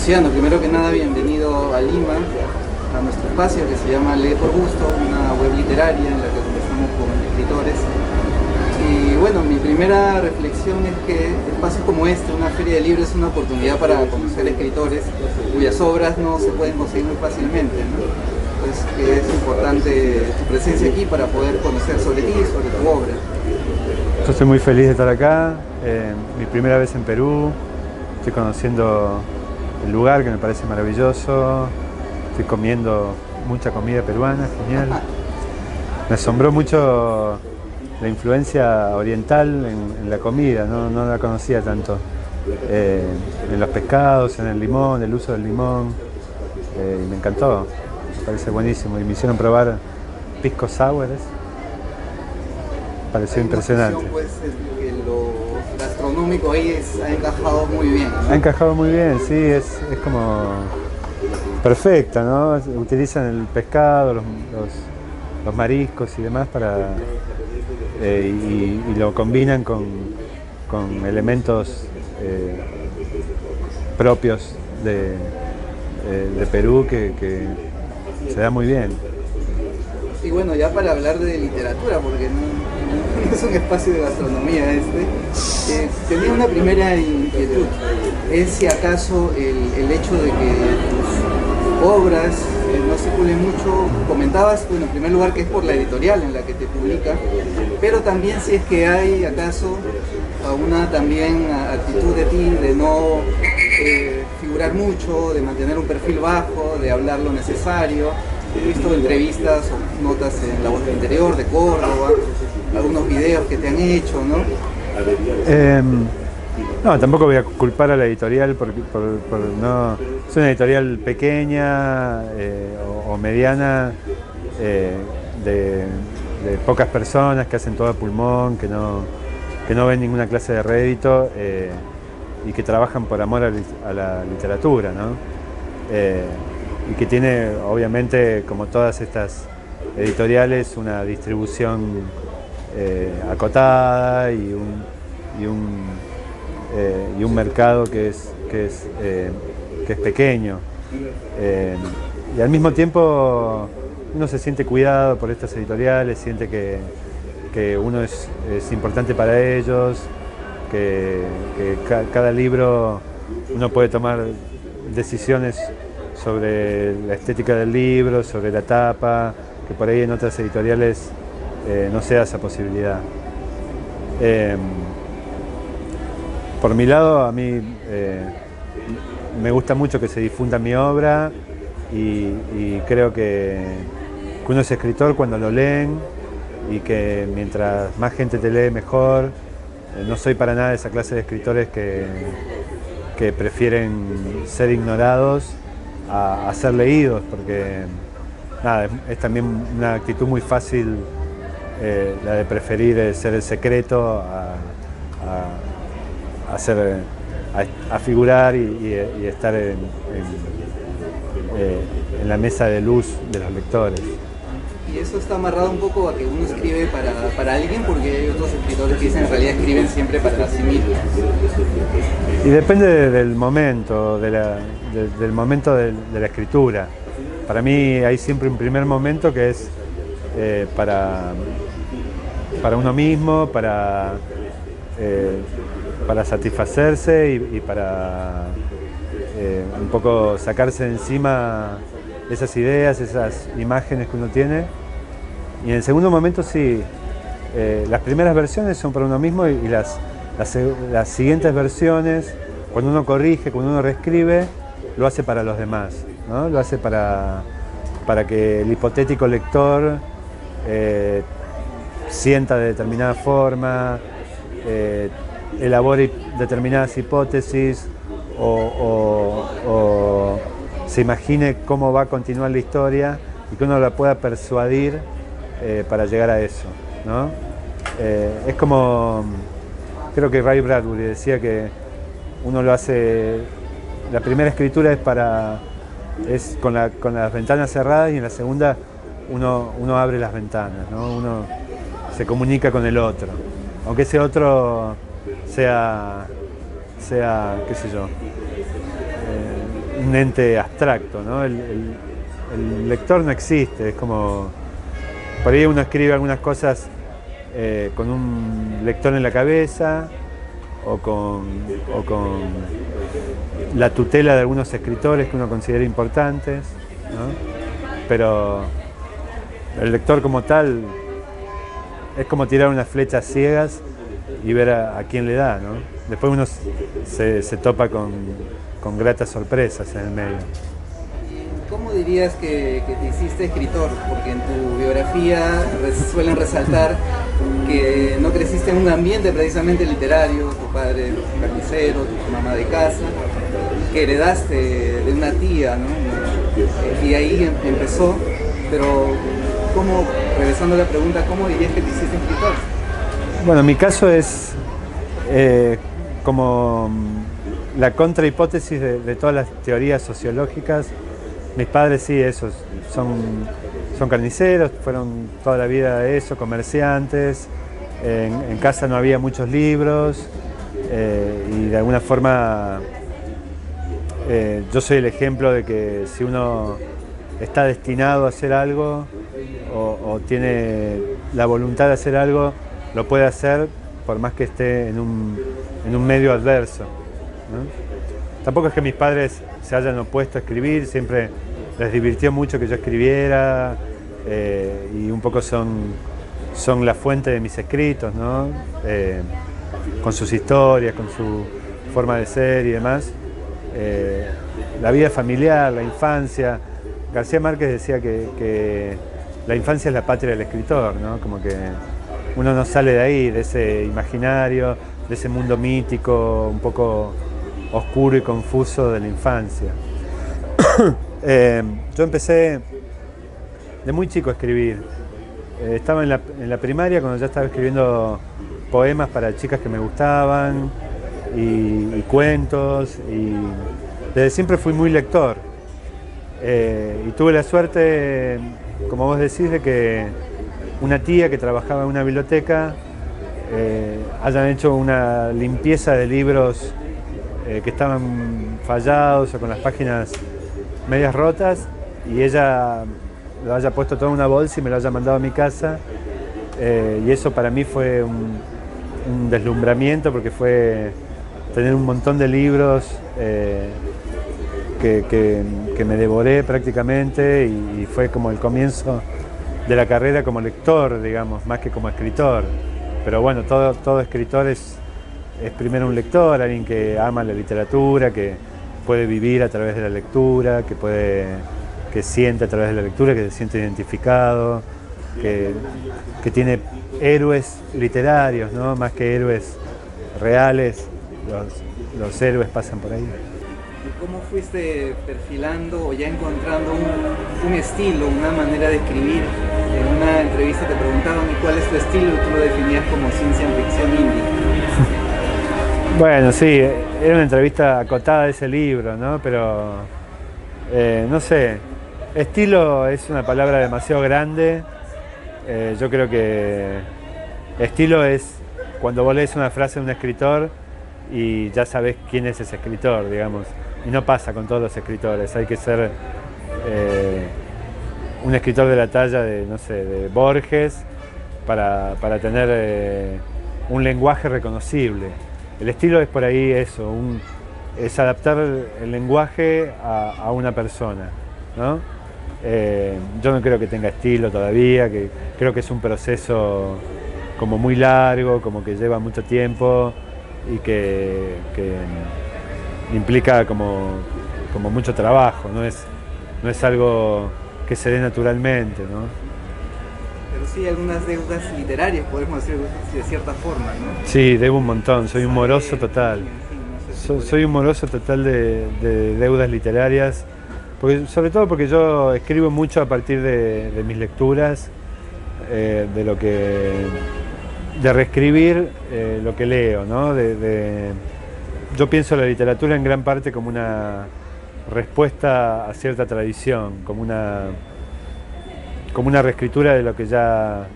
Luciano, primero que nada, bienvenido a Lima, a nuestro espacio que se llama Lee por Gusto, una web literaria en la que conversamos con escritores. Y bueno, mi primera reflexión es que espacios como este, una feria de libros, es una oportunidad para conocer escritores cuyas obras no se pueden conseguir muy fácilmente, ¿no? Entonces, que es importante tu presencia aquí para poder conocer sobre ti y sobre tu obra. Yo estoy muy feliz de estar acá, mi primera vez en Perú, estoy conociendo el lugar que me parece maravilloso, estoy comiendo mucha comida peruana, genial. Me asombró mucho la influencia oriental en la comida, no la conocía tanto. En los pescados, en el limón, el uso del limón, y me encantó, me parece buenísimo. Y me hicieron probar pisco sour, pareció impresionante. Pues, lo gastronómico ahí ha encajado muy bien, ¿no? Ha encajado muy bien, sí, es como perfecta, ¿no? Utilizan el pescado, los mariscos y demás y lo combinan con elementos propios de Perú que se da muy bien. Y bueno, ya para hablar de literatura, porque no es un espacio de gastronomía tenía una primera inquietud. Es si acaso el hecho de que tus obras no circulen mucho, comentabas, bueno, en primer lugar que es por la editorial en la que te publica, pero también si es que hay acaso una también actitud de ti de no figurar mucho, de mantener un perfil bajo, de hablar lo necesario. He visto entrevistas o notas en La Voz del Interior, de Córdoba, algunos videos que te han hecho, ¿no? No, tampoco voy a culpar a la editorial por no. Es una editorial pequeña o mediana, de pocas personas que hacen todo a pulmón, que no ven ninguna clase de rédito y que trabajan por amor a la literatura, ¿no? Y que tiene, obviamente, como todas estas editoriales, una distribución acotada y un mercado que es pequeño. Y al mismo tiempo uno se siente cuidado por estas editoriales, siente que uno es importante para ellos, que cada libro uno puede tomar decisiones sobre la estética del libro, sobre la tapa, que por ahí en otras editoriales no se da esa posibilidad. Por mi lado, a mí me gusta mucho que se difunda mi obra y creo que uno es escritor cuando lo leen y que mientras más gente te lee mejor. No soy para nada de esa clase de escritores que prefieren ser ignorados a ser leídos, porque nada, es también una actitud muy fácil la de preferir ser el secreto a figurar y estar en la mesa de luz de los lectores. Y eso está amarrado un poco a que uno escribe para alguien, porque hay otros escritores que dicen en realidad escriben siempre para sí mismos. Y depende del momento, del momento de la escritura. Para mí hay siempre un primer momento que es para uno mismo, para satisfacerse y para un poco sacarse de encima esas ideas, esas imágenes que uno tiene. Y en el segundo momento sí, las primeras versiones son para uno mismo y las siguientes versiones, cuando uno corrige, cuando uno reescribe, lo hace para los demás, ¿no? Lo hace para que el hipotético lector sienta de determinada forma, elabore determinadas hipótesis o se imagine cómo va a continuar la historia y que uno la pueda persuadir para llegar a eso, ¿no? Es como, creo que Ray Bradbury decía que uno lo hace, la primera escritura es con las ventanas cerradas y en la segunda uno abre las ventanas, ¿no? Uno se comunica con el otro, aunque ese otro sea qué sé yo, un ente abstracto, ¿no? El lector no existe, es como... Por ahí uno escribe algunas cosas con un lector en la cabeza o con la tutela de algunos escritores que uno considera importantes, ¿no? Pero el lector como tal es como tirar unas flechas ciegas y ver a quién le da, ¿no? Después uno se topa con gratas sorpresas en el medio. ¿Cómo dirías que te hiciste escritor? Porque en tu biografía suelen resaltar que no creciste en un ambiente precisamente literario, tu padre carnicero, tu mamá de casa, que heredaste de una tía, ¿no? Y ahí empezó, pero ¿cómo, regresando a la pregunta, cómo dirías que te hiciste escritor? Bueno, mi caso es como la contrahipótesis de todas las teorías sociológicas. Mis padres sí, esos son carniceros, fueron toda la vida eso, comerciantes. En casa no había muchos libros y de alguna forma yo soy el ejemplo de que si uno está destinado a hacer algo o tiene la voluntad de hacer algo, lo puede hacer por más que esté en un medio adverso, ¿no? Tampoco es que mis padres se hayan opuesto a escribir, siempre les divirtió mucho que yo escribiera y un poco son la fuente de mis escritos, ¿no? Con sus historias, con su forma de ser y demás. La vida familiar, la infancia. García Márquez decía que la infancia es la patria del escritor, ¿no? Como que uno no sale de ahí, de ese imaginario, de ese mundo mítico, un poco oscuro y confuso de la infancia. Yo empecé de muy chico a escribir. Estaba en la primaria cuando ya estaba escribiendo poemas para chicas que me gustaban y cuentos, y desde siempre fui muy lector. Y tuve la suerte, como vos decís, de que una tía que trabajaba en una biblioteca hayan hecho una limpieza de libros que estaban fallados o con las páginas medias rotas, y ella lo haya puesto todo en una bolsa y me lo haya mandado a mi casa, y eso para mí fue un deslumbramiento, porque fue tener un montón de libros que me devoré prácticamente, y fue como el comienzo de la carrera como lector, digamos, más que como escritor. Pero bueno, todo escritor es primero un lector, alguien que ama la literatura, que puede vivir a través de la lectura, que siente a través de la lectura, que se siente identificado, que tiene héroes literarios, ¿no? Más que héroes reales, los héroes pasan por ahí. ¿Cómo fuiste perfilando o ya encontrando un estilo, una manera de escribir? En una entrevista te preguntaban ¿y cuál es tu estilo? Y tú lo definías como ciencia ficción indie. Bueno, sí, era una entrevista acotada de ese libro, ¿no? Pero, no sé, estilo es una palabra demasiado grande. Yo creo que estilo es cuando vos lees una frase de un escritor y ya sabés quién es ese escritor, digamos. Y no pasa con todos los escritores, hay que ser un escritor de la talla de, no sé, de Borges para tener un lenguaje reconocible. El estilo es por ahí eso, es adaptar el lenguaje a una persona, ¿no? Yo no creo que tenga estilo todavía, que creo que es un proceso como muy largo, como que lleva mucho tiempo y que implica como mucho trabajo, no es algo que se dé naturalmente, ¿no? Pero sí algunas deudas literarias, podemos decir de cierta forma, ¿no? Sí, debo un montón, soy un moroso total. Soy un moroso total de deudas literarias, sobre todo porque yo escribo mucho a partir de mis lecturas, de reescribir lo que leo, ¿no? Yo pienso la literatura en gran parte como una respuesta a cierta tradición, como una reescritura de lo que ya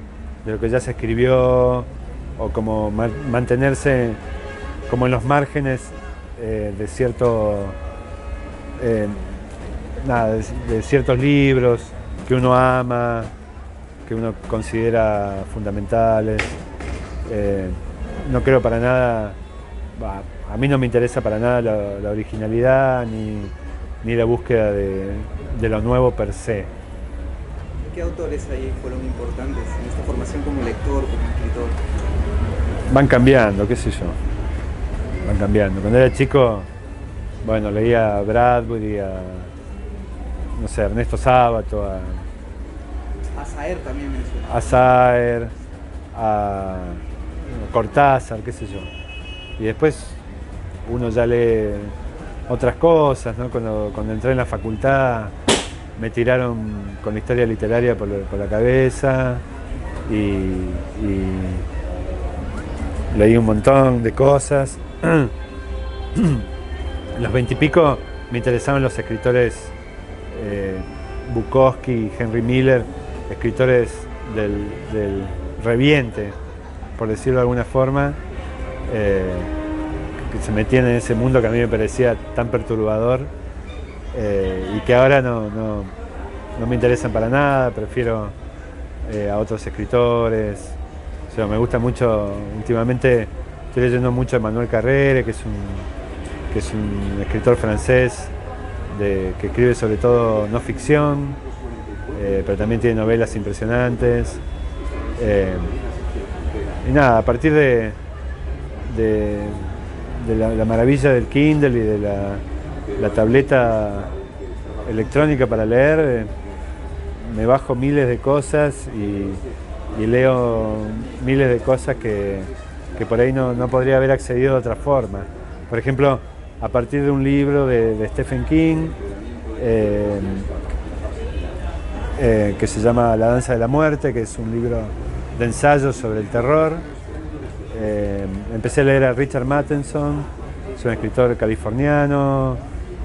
se escribió, o como mantenerse como en los márgenes de eh, nada, de ciertos libros que uno ama, que uno considera fundamentales. No creo para nada, a mí no me interesa para nada la originalidad ni la búsqueda de lo nuevo per se. ¿Qué autores ahí fueron importantes en esta formación como lector, como escritor? Van cambiando, qué sé yo. Van cambiando. Cuando era chico, bueno, leía a Bradbury, no sé, Ernesto Sábato, A Saer también mencionó. a Saer, a Cortázar, qué sé yo. Y después uno ya lee otras cosas, ¿no? Cuando entré en la facultad me tiraron con la historia literaria por la cabeza y leí un montón de cosas. En los 20 y pico me interesaban los escritores Bukowski y Henry Miller, escritores del reviente, por decirlo de alguna forma, que se metían en ese mundo que a mí me parecía tan perturbador y que ahora no me interesan para nada, prefiero a otros escritores. O sea, me gusta mucho, últimamente estoy leyendo mucho a Emmanuel Carrère, que es un escritor francés que escribe sobre todo no ficción, pero también tiene novelas impresionantes. Y nada, a partir de la maravilla del Kindle y de la tableta electrónica para leer, me bajo miles de cosas y leo miles de cosas que por ahí no podría haber accedido de otra forma. Por ejemplo, a partir de un libro de Stephen King, que se llama La danza de la muerte, que es un libro de ensayos sobre el terror. Empecé a leer a Richard Matheson, es un escritor californiano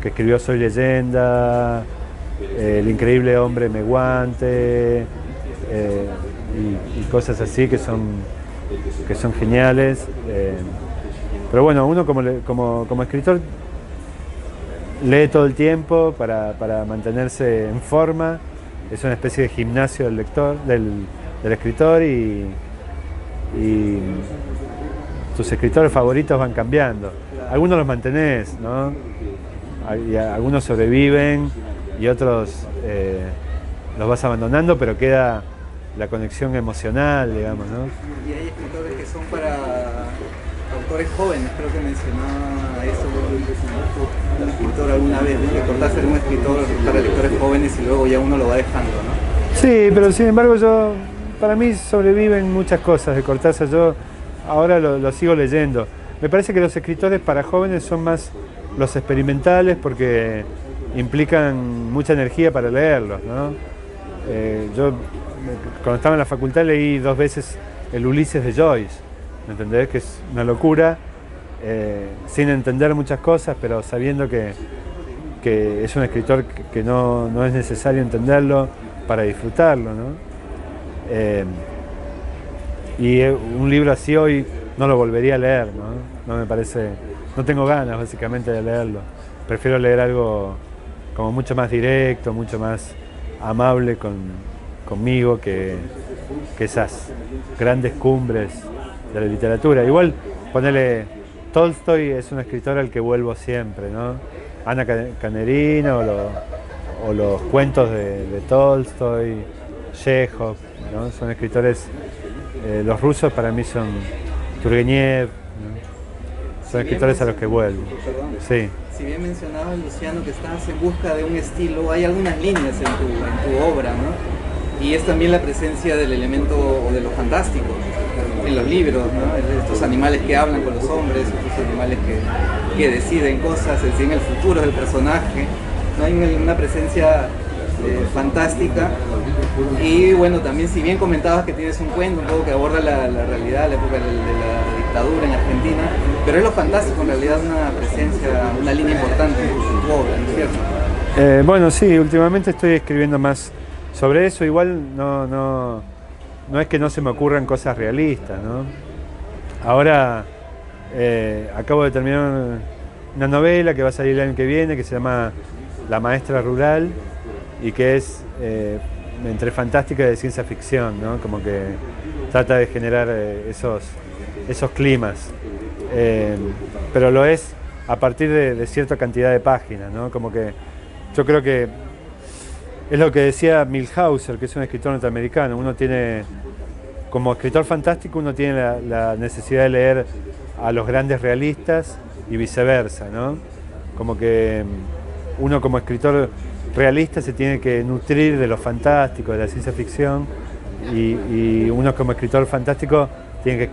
que escribió Soy Leyenda, El increíble hombre menguante, y cosas así que son geniales. Pero bueno, uno como escritor lee todo el tiempo para mantenerse en forma. Es una especie de gimnasio del lector, del escritor, y tus escritores favoritos van cambiando. Algunos los mantenés, ¿no? Y algunos sobreviven y otros los vas abandonando, pero queda la conexión emocional, digamos, ¿no? Y hay escritores que son para autores jóvenes, creo que mencionaba eso un escritor alguna vez, ¿no? Que Cortázar era un escritor para lectores jóvenes y luego ya uno lo va dejando, ¿no? Sí, pero sin embargo para mí sobreviven muchas cosas de Cortázar, yo ahora lo sigo leyendo. Me parece que los escritores para jóvenes son más los experimentales porque implican mucha energía para leerlos, ¿no? Yo cuando estaba en la facultad leí 2 veces el Ulises de Joyce, ¿me entendés? Que es una locura, sin entender muchas cosas, pero sabiendo que es un escritor que no es necesario entenderlo para disfrutarlo, ¿no? Y un libro así hoy no lo volvería a leer, ¿no? No me parece, no tengo ganas básicamente de leerlo. Prefiero leer algo como mucho más directo, mucho más amable conmigo que esas grandes cumbres de la literatura. Igual, ponele, Tolstoy es un escritor al que vuelvo siempre, ¿no? Ana Karenina o los cuentos de Tolstoy, Chekhov, ¿no? Son escritores, los rusos para mí son Turgenev, ¿no? Son escritores a los que vuelvo. Perdón. Sí. Si bien mencionabas, Luciano, que estás en busca de un estilo, hay algunas líneas en tu obra, ¿no? Y es también la presencia del elemento o de lo fantástico en los libros, ¿no? Estos animales que hablan con los hombres, estos animales que deciden cosas, deciden el futuro del personaje, ¿no? Hay una presencia fantástica. Y bueno, también si bien comentabas que tienes un cuento un poco que aborda la realidad, la época de la dictadura en Argentina, pero es lo fantástico en realidad, una presencia, una línea importante en tu obra, ¿no es cierto? Bueno, sí, últimamente estoy escribiendo más sobre eso. Igual no es que no se me ocurran cosas realistas, ¿no? Ahora acabo de terminar una novela que va a salir el año que viene, que se llama la maestra rural y que es entre fantástica y de ciencia ficción, ¿no? Como que trata de generar esos climas, pero lo es a partir de cierta cantidad de páginas, ¿no? Como que yo creo que es lo que decía Milhauser, que es un escritor norteamericano. Uno tiene, como escritor fantástico, uno tiene la necesidad de leer a los grandes realistas y viceversa, ¿no? Como que uno como escritor realista se tiene que nutrir de lo fantástico, de la ciencia ficción, y uno como escritor fantástico tiene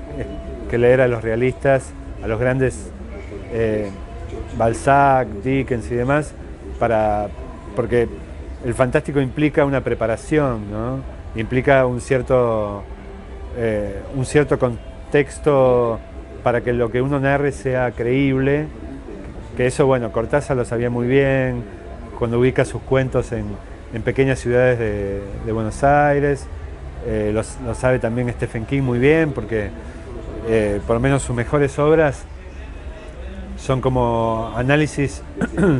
que leer a los realistas, a los grandes Balzac, Dickens y demás, porque el fantástico implica una preparación, ¿no? Implica un cierto contexto para que lo que uno narre sea creíble, que eso, bueno, Cortázar lo sabía muy bien cuando ubica sus cuentos en pequeñas ciudades de Buenos Aires, lo sabe también Stephen King muy bien, porque por lo menos sus mejores obras son como análisis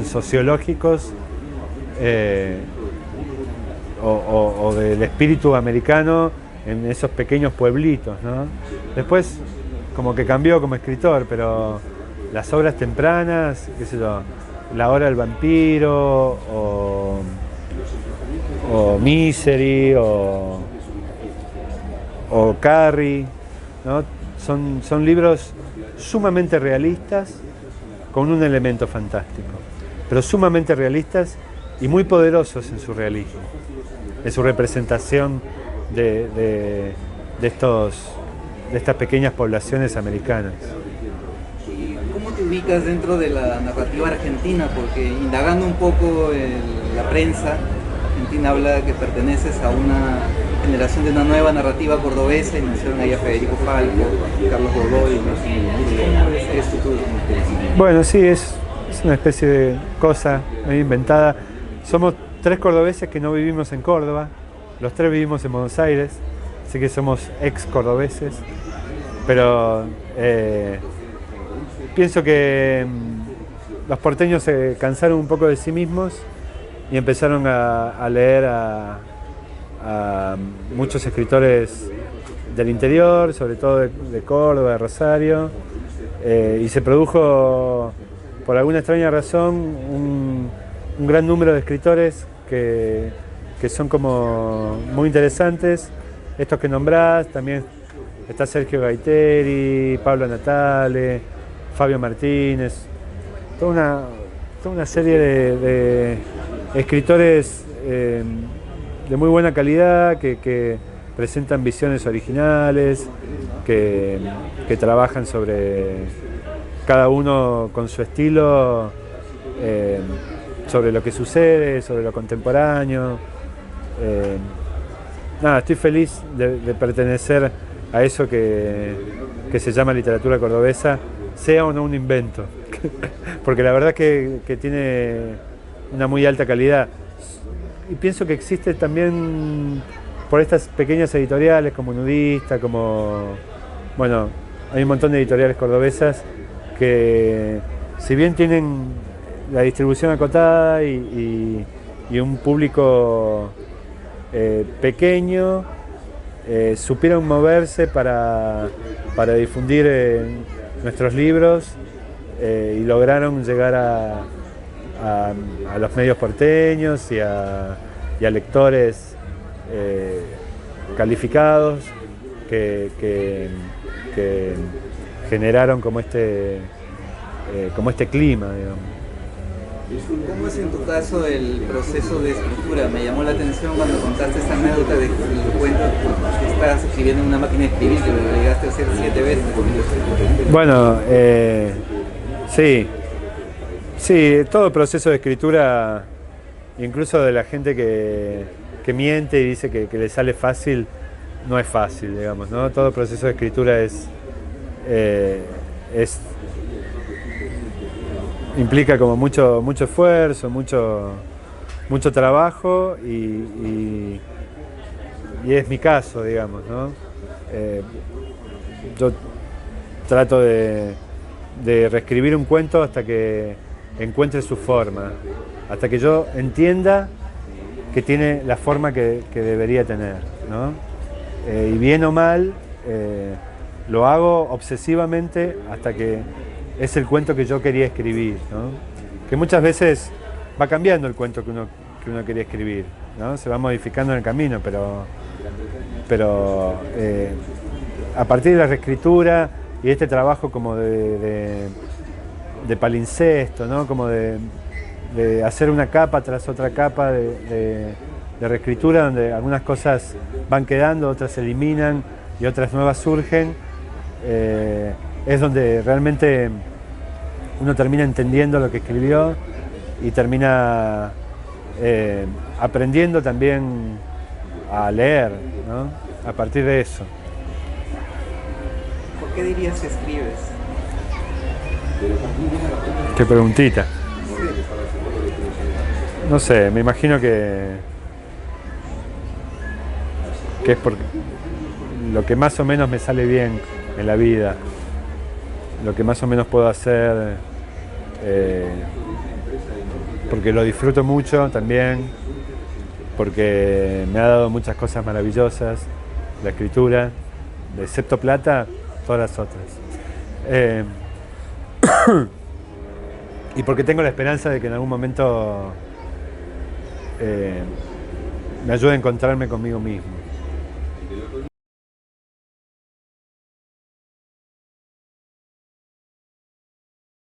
sociológicos o del espíritu americano en esos pequeños pueblitos, ¿no? Después como que cambió como escritor, pero las obras tempranas, qué sé yo, La hora del vampiro o Misery o Carrie, ¿no? Son libros sumamente realistas con un elemento fantástico, pero sumamente realistas y muy poderosos en su realismo, en su representación de estas pequeñas poblaciones americanas. ¿Cómo te ubicas dentro de la narrativa argentina? Porque indagando un poco en la prensa argentina habla que perteneces a una generación de una nueva narrativa cordobesa y mencionan ahí a Federico Falco, Carlos Godoy. ¿Cómo es esto tú? Bueno, sí, es una especie de cosa medio inventada. Somos 3 cordobeses que no vivimos en Córdoba, los 3 vivimos en Buenos Aires, así que somos ex cordobeses, pero pienso que los porteños se cansaron un poco de sí mismos y empezaron a leer a muchos escritores del interior, sobre todo de Córdoba, de Rosario, y se produjo, por alguna extraña razón, un gran número de escritores que son como muy interesantes. Estos que nombrás, también está Sergio Gaiteri, Pablo Natale, Fabio Martínez, toda una serie de escritores de muy buena calidad que presentan visiones originales, que trabajan sobre, cada uno con su estilo, sobre lo que sucede, sobre lo contemporáneo. Nada, estoy feliz de pertenecer a eso que se llama literatura cordobesa, sea o no un invento, porque la verdad que tiene una muy alta calidad. Y pienso que existe también por estas pequeñas editoriales como Nudista, bueno, hay un montón de editoriales cordobesas que, si bien tienen la distribución acotada y un público pequeño, supieron moverse para difundir nuestros libros y lograron llegar a los medios porteños y a lectores calificados que generaron como este clima, digamos. ¿Cómo es en tu caso el proceso de escritura? Me llamó la atención cuando contaste esta anécdota de que cuento que estabas escribiendo en una máquina de escribir, que lo llegaste a hacer 7 veces. Bueno, sí, todo el proceso de escritura, incluso de la gente que miente y dice que le sale fácil, no es fácil, digamos, ¿no? Todo el proceso de escritura implica como mucho esfuerzo, mucho trabajo y es mi caso, digamos, ¿no? Yo trato de reescribir un cuento hasta que encuentre su forma, hasta que yo entienda que tiene la forma que debería tener, ¿no? Y bien o mal, lo hago obsesivamente hasta que es el cuento que yo quería escribir, ¿no? Que muchas veces va cambiando el cuento que uno quería escribir, ¿no? Se va modificando en el camino, pero a partir de la reescritura y este trabajo como de palincesto, ¿no? Como de hacer una capa tras otra capa de reescritura, donde algunas cosas van quedando, otras se eliminan y otras nuevas surgen, es donde realmente uno termina entendiendo lo que escribió y termina aprendiendo también a leer, ¿no? A partir de eso. ¿Por qué dirías que escribes? Qué preguntita. No sé, me imagino que es porque lo que más o menos me sale bien en la vida, lo que más o menos puedo hacer, porque lo disfruto mucho también, porque me ha dado muchas cosas maravillosas, la escritura, excepto plata, todas las otras. Y porque tengo la esperanza de que en algún momento me ayude a encontrarme conmigo mismo.